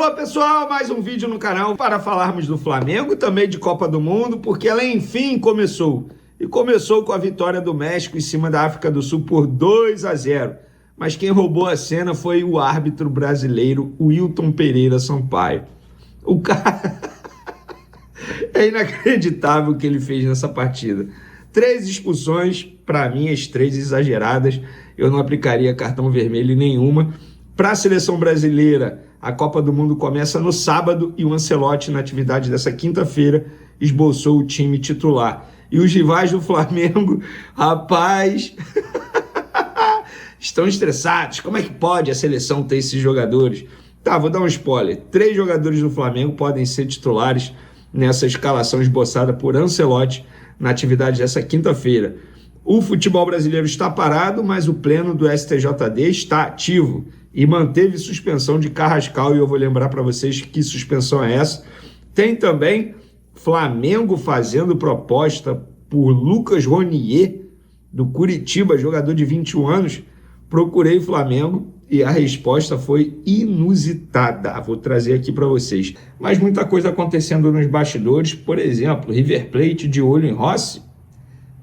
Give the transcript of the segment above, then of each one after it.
Alô pessoal, mais um vídeo no canal para falarmos do Flamengo, também de Copa do Mundo, porque ela enfim começou. E começou com a vitória do México em cima da África do Sul por 2-0. Mas quem roubou a cena foi o árbitro brasileiro Wilton Pereira Sampaio. O cara... é inacreditável o que ele fez nessa partida. 3 expulsões, para mim as 3 exageradas. Eu não aplicaria cartão vermelho em nenhuma. Para a seleção brasileira, a Copa do Mundo começa no sábado e o Ancelotti, na atividade dessa quinta-feira, esboçou o time titular. E os rivais do Flamengo, rapaz, estão estressados. Como é que pode a seleção ter esses jogadores? Tá, vou dar um spoiler. 3 jogadores do Flamengo podem ser titulares nessa escalação esboçada por Ancelotti na atividade dessa quinta-feira. O futebol brasileiro está parado, mas o pleno do STJD está ativo e manteve suspensão de Carrascal, e eu vou lembrar para vocês que suspensão é essa. Tem também Flamengo fazendo proposta por Lucas Ronier, do Curitiba, jogador de 21 anos. Procurei o Flamengo e a resposta foi inusitada. Vou trazer aqui para vocês. Mas muita coisa acontecendo nos bastidores. Por exemplo, River Plate de olho em Rossi.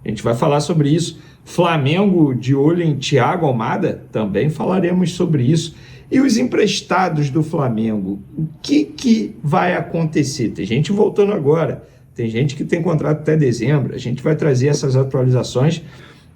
A gente vai falar sobre isso. Flamengo de olho em Thiago Almada, também falaremos sobre isso. E os emprestados do Flamengo, o que vai acontecer? Tem gente voltando agora, tem gente que tem contrato até dezembro, a gente vai trazer essas atualizações.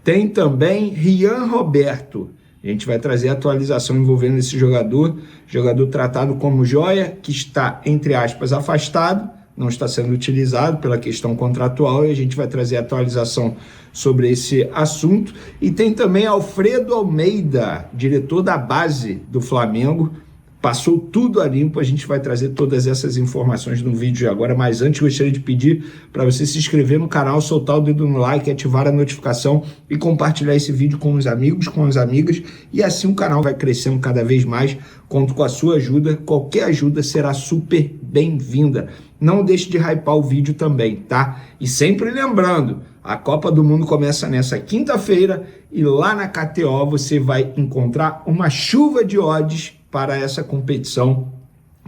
Tem também Rian Roberto, a gente vai trazer a atualização envolvendo esse jogador tratado como joia, que está, entre aspas, afastado, não está sendo utilizado pela questão contratual, e a gente vai trazer a atualização sobre esse assunto. E tem também Alfredo Almeida, diretor da base do Flamengo, passou tudo a limpo. A gente vai trazer todas essas informações no vídeo de agora, mas antes gostaria de pedir para você se inscrever no canal, soltar o dedo no like, ativar a notificação e compartilhar esse vídeo com os amigos, com as amigas, e assim o canal vai crescendo cada vez mais. Conto com a sua ajuda, qualquer ajuda será super bem-vinda. Não deixe de hypar o vídeo também, tá? E sempre lembrando, a Copa do Mundo começa nessa quinta-feira e lá na KTO você vai encontrar uma chuva de odds para essa competição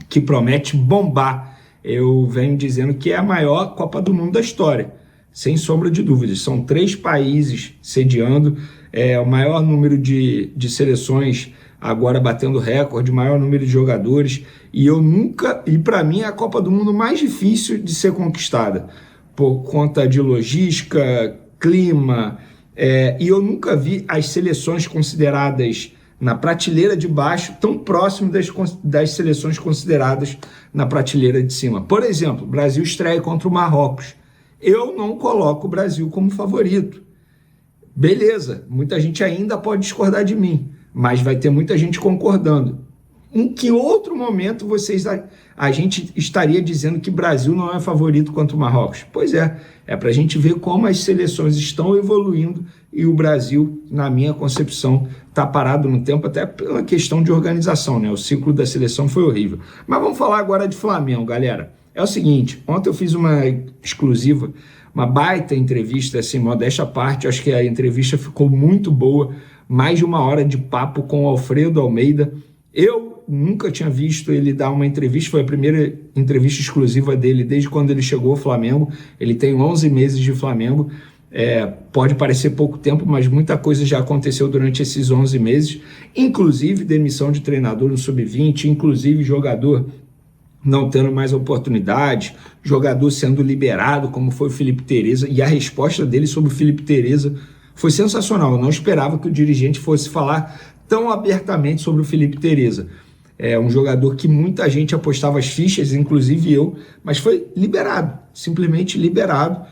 que promete bombar. Eu venho dizendo que é a maior Copa do Mundo da história, sem sombra de dúvidas. São 3 países sediando, o maior número de seleções agora batendo recorde, maior número de jogadores, e para mim é a Copa do Mundo mais difícil de ser conquistada, por conta de logística, clima, e eu nunca vi as seleções consideradas na prateleira de baixo tão próximo das seleções consideradas na prateleira de cima. Por exemplo, o Brasil estreia contra o Marrocos. Eu não coloco o Brasil como favorito. Beleza, muita gente ainda pode discordar de mim, mas vai ter muita gente concordando. Em que outro momento a gente estaria dizendo que o Brasil não é favorito contra o Marrocos? Pois é para a gente ver como as seleções estão evoluindo e o Brasil, na minha concepção, está parado no tempo, até pela questão de organização, né? O ciclo da seleção foi horrível. Mas vamos falar agora de Flamengo, galera. É o seguinte, ontem eu fiz uma exclusiva, uma baita entrevista, assim, modéstia à parte, acho que a entrevista ficou muito boa, mais de 1 hora de papo com o Alfredo Almeida. Eu nunca tinha visto ele dar uma entrevista, foi a primeira entrevista exclusiva dele desde quando ele chegou ao Flamengo. Ele tem 11 meses de Flamengo, pode parecer pouco tempo, mas muita coisa já aconteceu durante esses 11 meses, inclusive demissão de treinador no Sub-20, inclusive jogador não tendo mais oportunidades, jogador sendo liberado, como foi o Felipe Tereza, e a resposta dele sobre o Felipe Tereza foi sensacional. Eu não esperava que o dirigente fosse falar tão abertamente sobre o Felipe Tereza. É um jogador que muita gente apostava as fichas, inclusive eu, mas foi liberado, simplesmente liberado.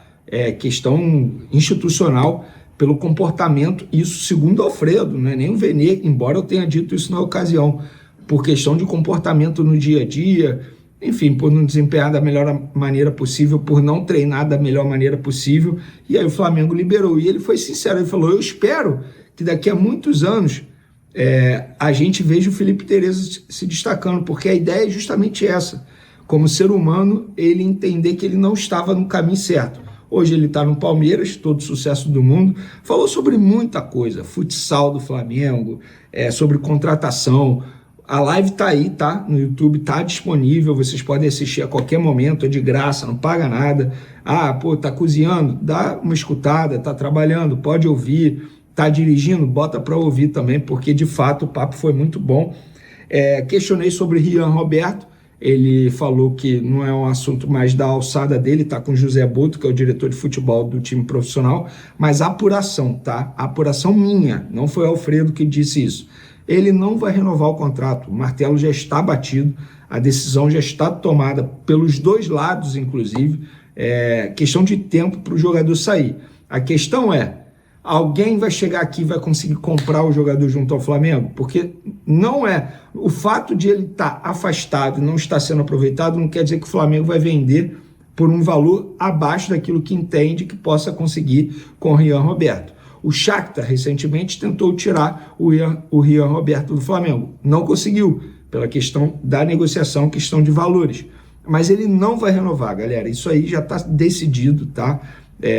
Questão institucional pelo comportamento, isso segundo Alfredo, não é nem o Vene, embora eu tenha dito isso na ocasião, por questão de comportamento no dia a dia, enfim, por não desempenhar da melhor maneira possível, por não treinar da melhor maneira possível, e aí o Flamengo liberou, e ele foi sincero, ele falou, eu espero que daqui a muitos anos a gente veja o Felipe Tereza se destacando, porque a ideia é justamente essa, como ser humano, ele entender que ele não estava no caminho certo. Hoje ele está no Palmeiras, todo sucesso do mundo, falou sobre muita coisa, futsal do Flamengo, sobre contratação, A live tá aí, tá? No YouTube, tá disponível, vocês podem assistir a qualquer momento, é de graça, não paga nada. Ah, pô, tá cozinhando? Dá uma escutada, tá trabalhando, pode ouvir, tá dirigindo? Bota para ouvir também, porque de fato o papo foi muito bom. Questionei sobre Rian Roberto, ele falou que não é um assunto mais da alçada dele, tá com José Boto, que é o diretor de futebol do time profissional, mas a apuração, tá? A apuração minha, não foi Alfredo que disse isso. Ele não vai renovar o contrato, o martelo já está batido, a decisão já está tomada pelos dois lados, inclusive, questão de tempo para o jogador sair. A questão é, alguém vai chegar aqui e vai conseguir comprar o jogador junto ao Flamengo? Porque não é, o fato de ele estar afastado e não estar sendo aproveitado não quer dizer que o Flamengo vai vender por um valor abaixo daquilo que entende que possa conseguir com o Rian Roberto. O Shakhtar recentemente tentou tirar o Rian Roberto do Flamengo. Não conseguiu, pela questão da negociação, questão de valores. Mas ele não vai renovar, galera. Isso aí já está decidido, tá?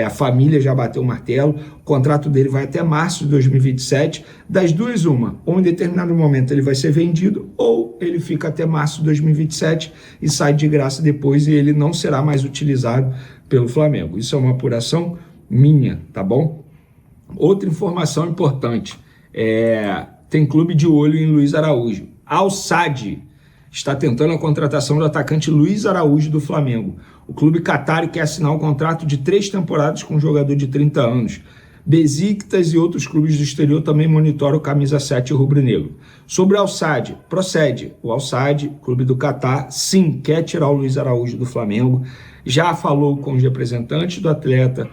A família já bateu o martelo. O contrato dele vai até março de 2027. Das duas, uma. Ou em determinado momento ele vai ser vendido, ou ele fica até março de 2027 e sai de graça depois e ele não será mais utilizado pelo Flamengo. Isso é uma apuração minha, tá bom? Outra informação importante, tem clube de olho em Luiz Araújo. Al Sadd está tentando a contratação do atacante Luiz Araújo do Flamengo. O clube Qatari quer assinar um contrato de 3 temporadas com um jogador de 30 anos. Besiktas e outros clubes do exterior também monitoram o camisa 7 rubro-negro. Sobre o Al Sadd, procede. O Al Sadd, clube do Catar, sim, quer tirar o Luiz Araújo do Flamengo. Já falou com os representantes do atleta.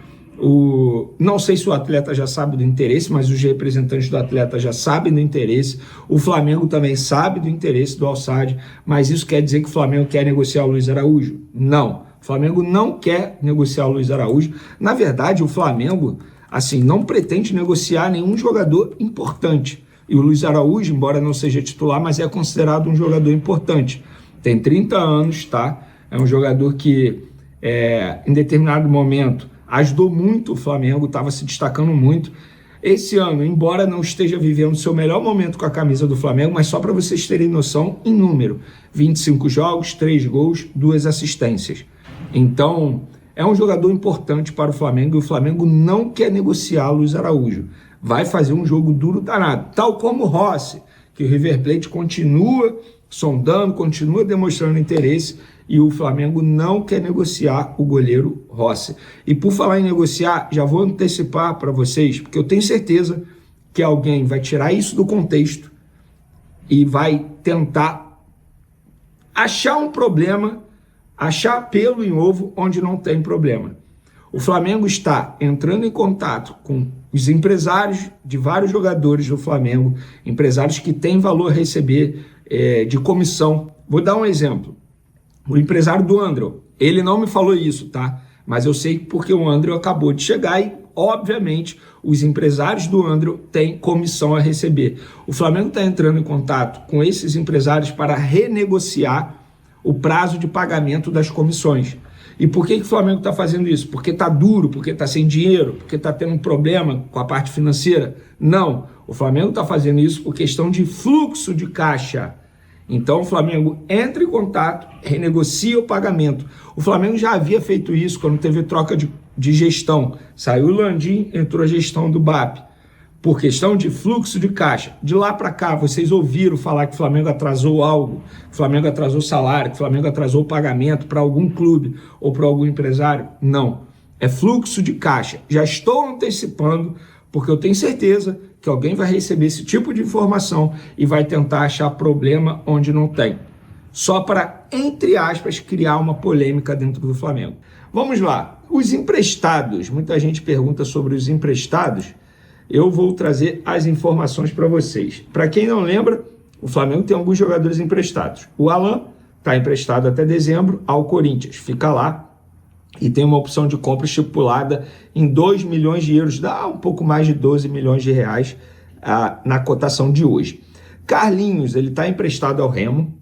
Não sei se o atleta já sabe do interesse, mas os representantes do atleta já sabem do interesse. O Flamengo também sabe do interesse do Al Sadd, mas isso quer dizer que o Flamengo quer negociar o Luiz Araújo? Não. O Flamengo não quer negociar o Luiz Araújo. Na verdade, o Flamengo, assim, não pretende negociar nenhum jogador importante. E o Luiz Araújo, embora não seja titular, mas é considerado um jogador importante. Tem 30 anos, tá? É um jogador que, em determinado momento, ajudou muito o Flamengo, estava se destacando muito. Esse ano, embora não esteja vivendo o seu melhor momento com a camisa do Flamengo, mas só para vocês terem noção, em número, 25 jogos, 3 gols, 2 assistências. Então, é um jogador importante para o Flamengo e o Flamengo não quer negociar Luiz Araújo. Vai fazer um jogo duro danado, tal como o Rossi, que o River Plate continua sondando, continua demonstrando interesse, e o Flamengo não quer negociar o goleiro Rossi. E por falar em negociar, já vou antecipar para vocês, porque eu tenho certeza que alguém vai tirar isso do contexto e vai tentar achar um problema, achar pelo em ovo onde não tem problema. O Flamengo está entrando em contato com os empresários de vários jogadores do Flamengo, empresários que têm valor a receber de comissão. Vou dar um exemplo. O empresário do André, ele não me falou isso, tá? Mas eu sei porque o André acabou de chegar e, obviamente, os empresários do André têm comissão a receber. O Flamengo está entrando em contato com esses empresários para renegociar o prazo de pagamento das comissões. E por que o Flamengo está fazendo isso? Porque está duro, porque está sem dinheiro, porque está tendo um problema com a parte financeira? Não, o Flamengo está fazendo isso por questão de fluxo de caixa. Então o Flamengo entra em contato, renegocia o pagamento. O Flamengo já havia feito isso quando teve troca de gestão. Saiu o Landim, entrou a gestão do BAP. Por questão de fluxo de caixa. De lá para cá, vocês ouviram falar que o Flamengo atrasou algo, que o Flamengo atrasou salário, que o Flamengo atrasou o pagamento para algum clube ou para algum empresário? Não. É fluxo de caixa. Já estou antecipando, porque eu tenho certeza que alguém vai receber esse tipo de informação e vai tentar achar problema onde não tem. Só para, entre aspas, criar uma polêmica dentro do Flamengo. Vamos lá. Os emprestados. Muita gente pergunta sobre os emprestados. Eu vou trazer as informações para vocês. Para quem não lembra, o Flamengo tem alguns jogadores emprestados. O Alan está emprestado até dezembro ao Corinthians. Fica lá e tem uma opção de compra estipulada em 2 milhões de euros, dá um pouco mais de 12 milhões de reais na cotação de hoje. Carlinhos, ele está emprestado ao Remo,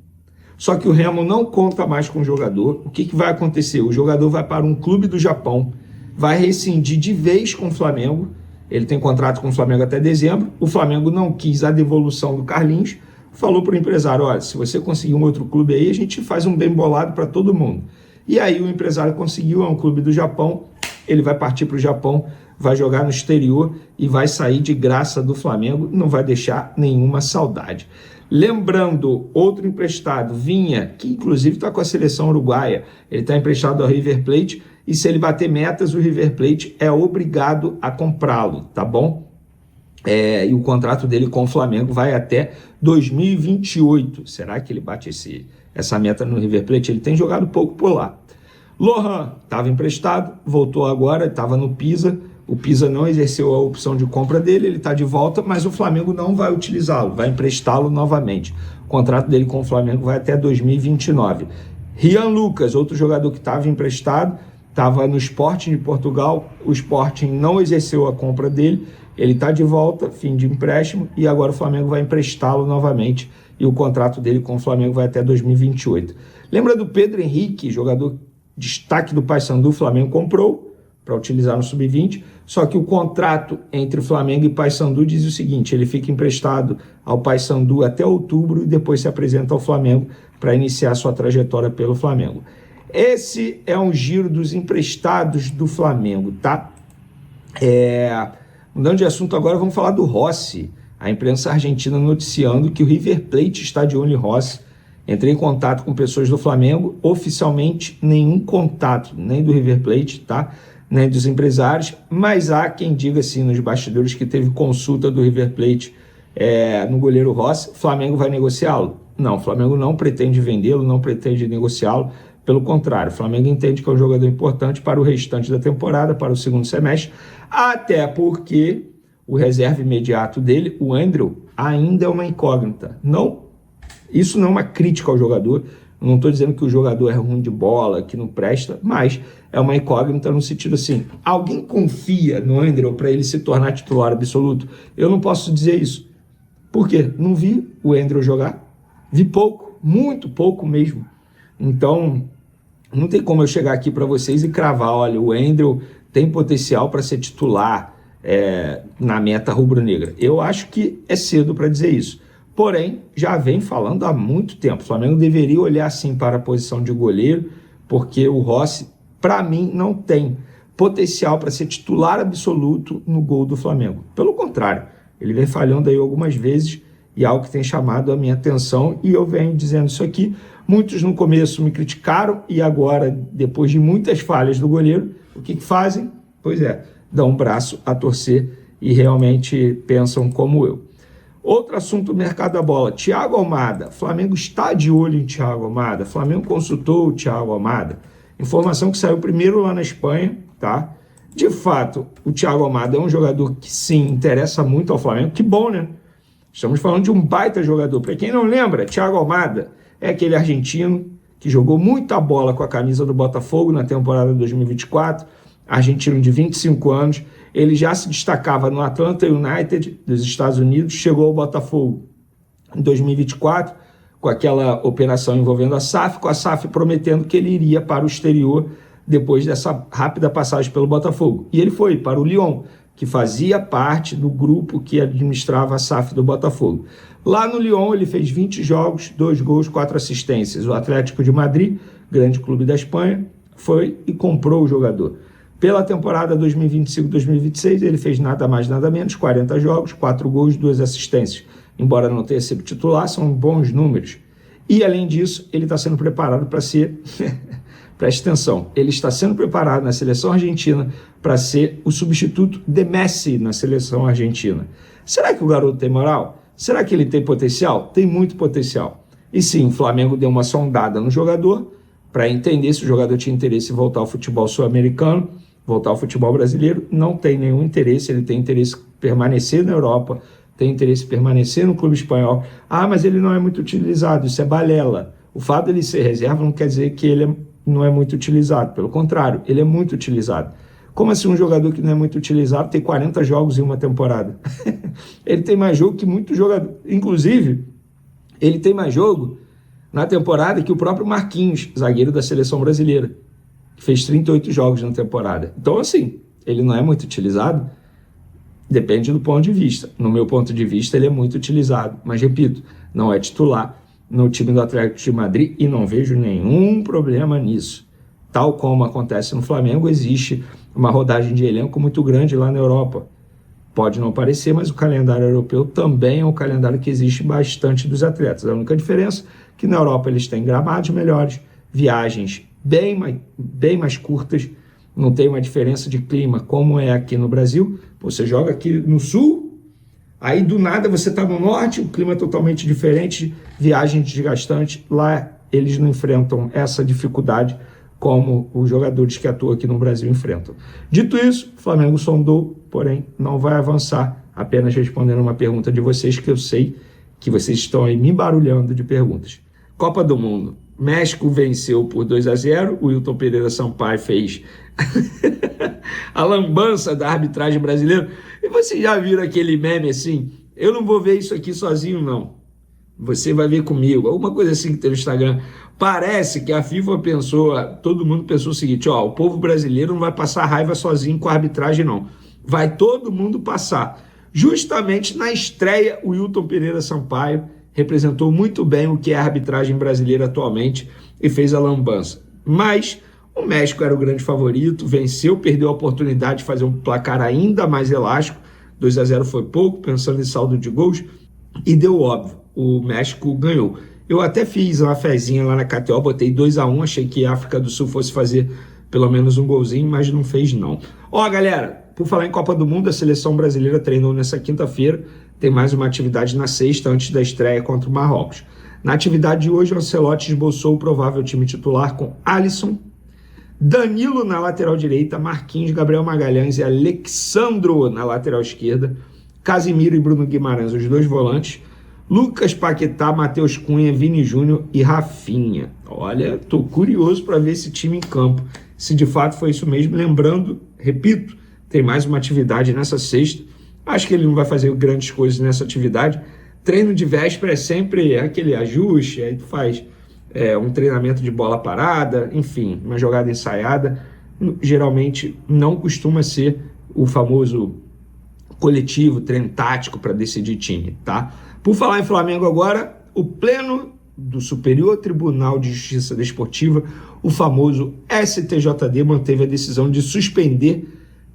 só que o Remo não conta mais com o jogador. O que vai acontecer? O jogador vai para um clube do Japão, vai rescindir de vez com o Flamengo. Ele tem contrato com o Flamengo até dezembro. O Flamengo não quis a devolução do Carlinhos. falou para o empresário, olha, se você conseguir um outro clube aí, a gente faz um bem bolado para todo mundo. E aí o empresário conseguiu, é um clube do Japão, ele vai partir para o Japão, vai jogar no exterior e vai sair de graça do Flamengo, não vai deixar nenhuma saudade. Lembrando, outro emprestado, Vinha, que inclusive está com a seleção uruguaia, ele está emprestado ao River Plate, e se ele bater metas, o River Plate é obrigado a comprá-lo, tá bom? E o contrato dele com o Flamengo vai até 2028. Será que ele bate essa meta no River Plate? Ele tem jogado pouco por lá. Lohan estava emprestado, voltou agora, estava no Pisa. O Pisa não exerceu a opção de compra dele, ele está de volta, mas o Flamengo não vai utilizá-lo, vai emprestá-lo novamente. O contrato dele com o Flamengo vai até 2029. Rian Lucas, outro jogador que estava emprestado, estava no Sporting de Portugal, o Sporting não exerceu a compra dele, ele está de volta, fim de empréstimo, e agora o Flamengo vai emprestá-lo novamente, e o contrato dele com o Flamengo vai até 2028. Lembra do Pedro Henrique, jogador destaque do Paysandu, o Flamengo comprou para utilizar no Sub-20, só que o contrato entre o Flamengo e Paysandu diz o seguinte, ele fica emprestado ao Paysandu até outubro e depois se apresenta ao Flamengo para iniciar sua trajetória pelo Flamengo. Esse é um giro dos emprestados do Flamengo, tá? Mudando de assunto agora, vamos falar do Rossi. A imprensa argentina noticiando que o River Plate está de olho em Rossi. Entrei em contato com pessoas do Flamengo, oficialmente nenhum contato, nem do River Plate, tá? Nem dos empresários, mas há quem diga assim nos bastidores que teve consulta do River Plate no goleiro Rossi. O Flamengo vai negociá-lo? Não, o Flamengo não pretende vendê-lo, não pretende negociá-lo. Pelo contrário, o Flamengo entende que é um jogador importante para o restante da temporada, para o segundo semestre, até porque o reserva imediato dele, o Andrew, ainda é uma incógnita. Isso não é uma crítica ao jogador, não estou dizendo que o jogador é ruim de bola, que não presta, mas é uma incógnita no sentido assim, alguém confia no Andrew para ele se tornar titular absoluto? Eu não posso dizer isso. Por quê? Não vi o Andrew jogar, vi pouco, muito pouco mesmo. Então, não tem como eu chegar aqui para vocês e cravar, olha, o Andrew tem potencial para ser titular na meta rubro-negra. Eu acho que é cedo para dizer isso. Porém, já vem falando há muito tempo. O Flamengo deveria olhar sim para a posição de goleiro, porque o Rossi, para mim, não tem potencial para ser titular absoluto no gol do Flamengo. Pelo contrário, ele vem falhando aí algumas vezes e algo que tem chamado a minha atenção, e eu venho dizendo isso aqui. Muitos no começo me criticaram e agora, depois de muitas falhas do goleiro, o que fazem? Pois dão um braço a torcer e realmente pensam como eu. Outro assunto do mercado da bola, Thiago Almada. Flamengo está de olho em Thiago Almada. Flamengo consultou o Thiago Almada. Informação que saiu primeiro lá na Espanha, tá? De fato, o Thiago Almada é um jogador que sim, interessa muito ao Flamengo. Que bom, né? Estamos falando de um baita jogador. Para quem não lembra, Thiago Almada é aquele argentino que jogou muita bola com a camisa do Botafogo na temporada 2024, argentino de 25 anos, ele já se destacava no Atlanta United dos Estados Unidos, chegou ao Botafogo em 2024, com aquela operação envolvendo a SAF, com a SAF prometendo que ele iria para o exterior depois dessa rápida passagem pelo Botafogo. E ele foi para o Lyon, que fazia parte do grupo que administrava a SAF do Botafogo. Lá no Lyon ele fez 20 jogos, 2 gols, 4 assistências. O Atlético de Madrid, grande clube da Espanha, foi e comprou o jogador. Pela temporada 2025-2026 ele fez nada mais nada menos, 40 jogos, 4 gols, 2 assistências. Embora não tenha sido titular, são bons números. E além disso, ele está sendo preparado para ser... Preste atenção, ele está sendo preparado na seleção argentina para ser o substituto de Messi na seleção argentina. Será que o garoto tem moral? Será que ele tem potencial? Tem muito potencial. E sim, o Flamengo deu uma sondada no jogador para entender se o jogador tinha interesse em voltar ao futebol sul-americano, voltar ao futebol brasileiro. Não tem nenhum interesse, ele tem interesse em permanecer na Europa, tem interesse em permanecer no clube espanhol. Ah, mas ele não é muito utilizado, isso é balela. O fato de ele ser reserva não quer dizer que ele não é muito utilizado, pelo contrário, ele é muito utilizado. Como assim um jogador que não é muito utilizado tem 40 jogos em uma temporada? Ele tem mais jogo que muito jogador. Inclusive, ele tem mais jogo na temporada que o próprio Marquinhos, zagueiro da seleção brasileira, que fez 38 jogos na temporada. Então, assim, ele não é muito utilizado? Depende do ponto de vista. No meu ponto de vista, ele é muito utilizado. Mas, repito, não é titular no time do Atlético de Madrid e não vejo nenhum problema nisso. Tal como acontece no Flamengo, existe uma rodagem de elenco muito grande lá na Europa. Pode não parecer, mas o calendário europeu também é um calendário que existe bastante dos atletas. A única diferença é que na Europa eles têm gramados melhores, viagens bem mais curtas, não tem uma diferença de clima como é aqui no Brasil. Você joga aqui no sul, aí do nada você está no norte, o clima é totalmente diferente, viagem desgastante. Lá eles não enfrentam essa dificuldade como os jogadores que atuam aqui no Brasil enfrentam. Dito isso, o Flamengo sondou, porém não vai avançar, apenas respondendo uma pergunta de vocês, que eu sei que vocês estão aí me embarulhando de perguntas. Copa do Mundo. México venceu por 2-0, o Wilton Pereira Sampaio fez a lambança da arbitragem brasileira. E vocês já viram aquele meme assim? Eu não vou ver isso aqui sozinho, não. Você vai ver comigo. Alguma coisa assim que tem no Instagram. Parece que a FIFA pensou, todo mundo pensou o seguinte, ó, o povo brasileiro não vai passar raiva sozinho com a arbitragem, não. Vai todo mundo passar. Justamente na estreia, o Wilton Pereira Sampaio representou muito bem o que é a arbitragem brasileira atualmente e fez a lambança. Mas o México era o grande favorito, venceu, perdeu a oportunidade de fazer um placar ainda mais elástico. 2-0 foi pouco, pensando em saldo de gols, e deu óbvio, o México ganhou. Eu até fiz uma fezinha lá na KTO, botei 2-1, achei que a África do Sul fosse fazer pelo menos um golzinho, mas não fez não. Ó, galera, por falar em Copa do Mundo, a seleção brasileira treinou nessa quinta-feira, tem mais uma atividade na sexta, antes da estreia contra o Marrocos. Na atividade de hoje, o Ancelotti esboçou o provável time titular com Alisson, Danilo na lateral direita, Marquinhos, Gabriel Magalhães e Alexandro na lateral esquerda, Casimiro e Bruno Guimarães, os dois volantes, Lucas Paquetá, Matheus Cunha, Vini Júnior e Rafinha. Olha, tô curioso para ver esse time em campo, se de fato foi isso mesmo. Lembrando, repito, tem mais uma atividade nessa sexta. Acho que ele não vai fazer grandes coisas nessa atividade. Treino de véspera é sempre aquele ajuste, aí tu faz um treinamento de bola parada, enfim, uma jogada ensaiada. Geralmente não costuma ser o famoso coletivo, treino tático para decidir time, tá? Por falar em Flamengo agora, o Pleno do Superior Tribunal de Justiça Desportiva, o famoso STJD, manteve a decisão de suspender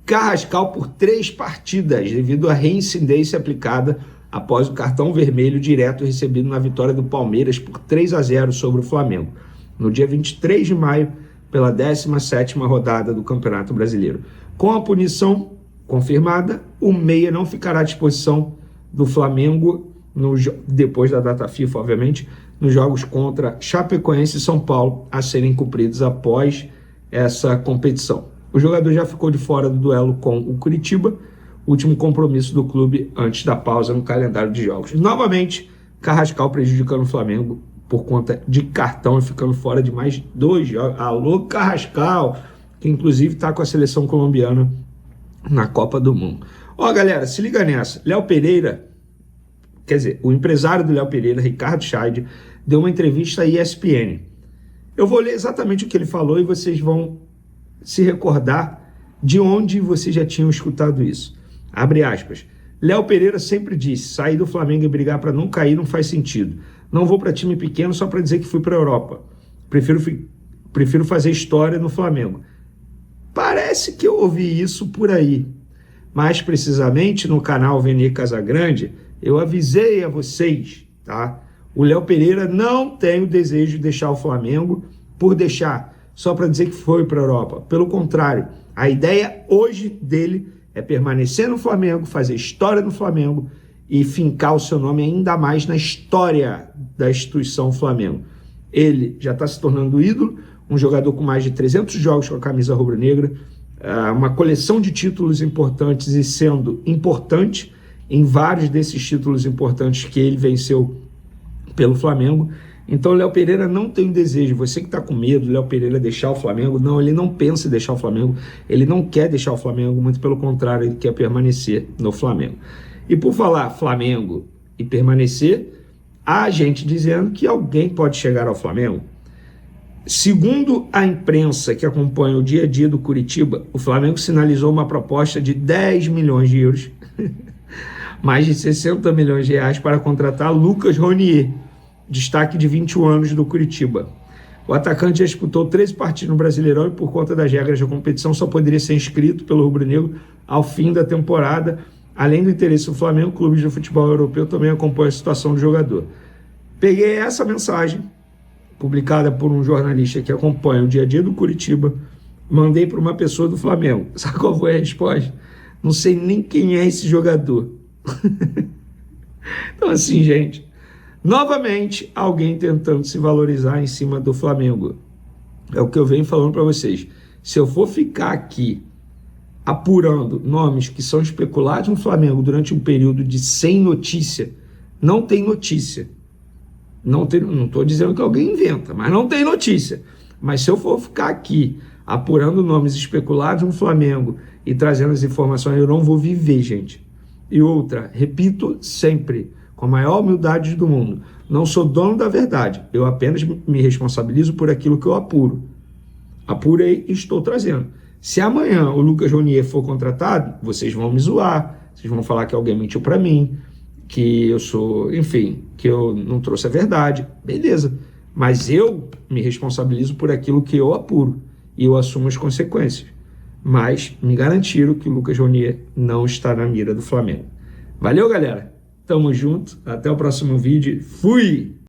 Carrascal por 3 partidas, devido à reincidência aplicada após o cartão vermelho direto recebido na vitória do Palmeiras por 3-0 sobre o Flamengo, no dia 23 de maio, pela 17ª rodada do Campeonato Brasileiro. Com a punição confirmada, o meia não ficará à disposição do Flamengo depois da data FIFA, obviamente, nos jogos contra Chapecoense e São Paulo a serem cumpridos após essa competição. O jogador já ficou de fora do duelo com o Curitiba, último compromisso do clube antes da pausa no calendário de jogos. Novamente, Carrascal prejudicando o Flamengo por conta de cartão e ficando fora de mais 2 jogos. Alô, Carrascal, que inclusive está com a seleção colombiana na Copa do Mundo. Ó, galera, se liga nessa. Léo Pereira, quer dizer, o empresário do Léo Pereira, Ricardo Scheid, deu uma entrevista à ESPN. Eu vou ler exatamente o que ele falou e vocês vão se recordar de onde vocês já tinham escutado isso. Abre aspas. Léo Pereira sempre disse, sair do Flamengo e brigar para não cair não faz sentido. Não vou para time pequeno só para dizer que fui para a Europa. Prefiro fazer história no Flamengo. Parece que eu ouvi isso por aí. Mais precisamente no canal Vene Casagrande, eu avisei a vocês, tá? O Léo Pereira não tem o desejo de deixar o Flamengo por deixar, só para dizer que foi para a Europa. Pelo contrário, a ideia hoje dele é permanecer no Flamengo, fazer história no Flamengo e fincar o seu nome ainda mais na história da instituição Flamengo. Ele já está se tornando ídolo, um jogador com mais de 300 jogos com a camisa rubro-negra, uma coleção de títulos importantes e sendo importante em vários desses títulos importantes que ele venceu pelo Flamengo. Então o Léo Pereira não tem um desejo, você que está com medo do Léo Pereira deixar o Flamengo, não, ele não pensa em deixar o Flamengo, ele não quer deixar o Flamengo, muito pelo contrário, ele quer permanecer no Flamengo. E por falar Flamengo e permanecer, há gente dizendo que alguém pode chegar ao Flamengo. Segundo a imprensa que acompanha o dia a dia do Curitiba, o Flamengo sinalizou uma proposta de 10 milhões de euros mais de 60 milhões de reais para contratar Lucas Ronier, destaque de 21 anos do Curitiba. O atacante já disputou 13 partidas no Brasileirão e, por conta das regras da competição, só poderia ser inscrito pelo rubro-negro ao fim da temporada. Além do interesse do Flamengo, clubes de futebol europeu também acompanham a situação do jogador. Peguei essa mensagem, publicada por um jornalista que acompanha o dia a dia do Curitiba, mandei para uma pessoa do Flamengo. Sabe qual foi a resposta? Não sei nem quem é esse jogador. Então, assim, gente, novamente, alguém tentando se valorizar em cima do Flamengo. É o que eu venho falando para vocês. Se eu for ficar aqui apurando nomes que são especulados no Flamengo durante um período de sem notícia, não tem notícia. Não estou dizendo que alguém inventa, mas não tem notícia. Mas se eu for ficar aqui apurando nomes especulados no Flamengo e trazendo as informações, eu não vou viver, gente. E outra, repito sempre, com a maior humildade do mundo, não sou dono da verdade, eu apenas me responsabilizo por aquilo que eu apuro. Apurei e estou trazendo. Se amanhã o Lucas Ronier for contratado, vocês vão me zoar, vocês vão falar que alguém mentiu para mim, que eu sou, enfim, que eu não trouxe a verdade, beleza. Mas eu me responsabilizo por aquilo que eu apuro e eu assumo as consequências. Mas me garantiram que o Lucas Ronier não está na mira do Flamengo. Valeu, galera. Tamo junto. Até o próximo vídeo. Fui!